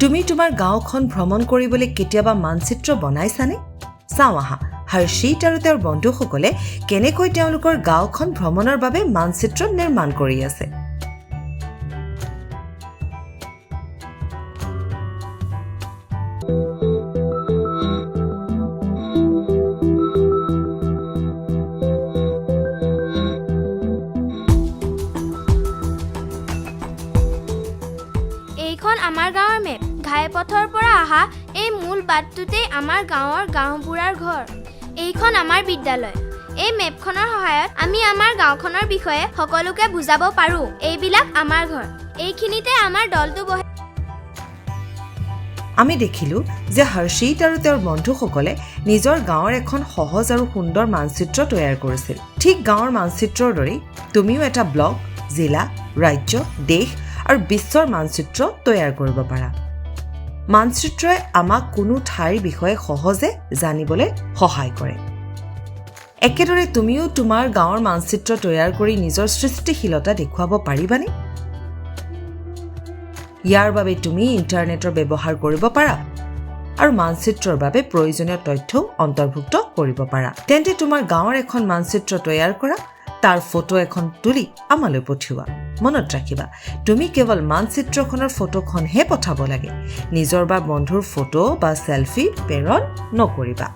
তুমি তোমাৰ গাঁওখন ভ্ৰমণ কৰিবলৈ কেতিয়াবা মানচিত্ৰ বনাইছানে? চাওঁ আহা হৰ্ষিত আৰু তেওঁৰ বন্ধুসকলে কেনেকৈ তেওঁলোকৰ গাঁওখন ভ্ৰমণৰ বাবে মানচিত্ৰ নিৰ্মাণ কৰি আছে। এইখন আমাৰ গাঁৱৰ মেপ। ঘাইপথৰ পৰা অহা এই মূল বাটটোতেই আমাৰ গাঁৱৰ গাঁওবুঢ়াৰ ঘৰ। এইখন আমাৰ বিদ্যালয়। এই মেপখনৰ সহায়ত আমি আমাৰ গাঁওখনৰ বিষয়ে সকলোকে বুজাব পাৰোঁ। এইবিলাক আমাৰ ঘৰ। এইখিনিতে আমাৰ দলটো বহে। আমি দেখিলোঁ যে হৰ্ষিত আৰু তেওঁৰ বন্ধুসকলে নিজৰ গাঁৱৰ এখন সহজ আৰু সুন্দৰ মানচিত্ৰ তৈয়াৰ কৰিছিল। ঠিক গাঁৱৰ মানচিত্ৰৰ দৰেই তুমিও এটা ব্লক, জিলা, ৰাজ্য, দেশ আৰু বিশ্বৰ মানচিত্ৰ তৈয়াৰ কৰিব পাৰা। মানচিত্ৰই আমাক কোনো ঠাইৰ বিষয়ে সহজে জানিবলৈ সহায় কৰে। একেদৰে তুমিও তোমাৰ গাঁৱৰ মানচিত্ৰ তৈয়াৰ কৰি নিজৰ সৃষ্টিশীলতা দেখুৱাব পাৰিবানে? ইয়াৰ বাবে তুমি ইণ্টাৰনেটৰ ব্যৱহাৰ কৰিব পাৰা আৰু মানচিত্ৰৰ বাবে প্ৰয়োজনীয় তথ্যও অন্তৰ্ভুক্ত কৰিব পাৰা। তেন্তে তোমাৰ গাঁৱৰ এখন মানচিত্ৰ তৈয়াৰ কৰা, তাৰ ফটো এখন তুলি আমালৈ পঠিওৱা। মনত ৰাখিবা, তুমি কেৱল মানচিত্ৰখনৰ ফটোখনহে পঠাব লাগে। নিজৰ বা বন্ধুৰ ফটো বা চেলফি প্ৰেৰণ নকৰিবা।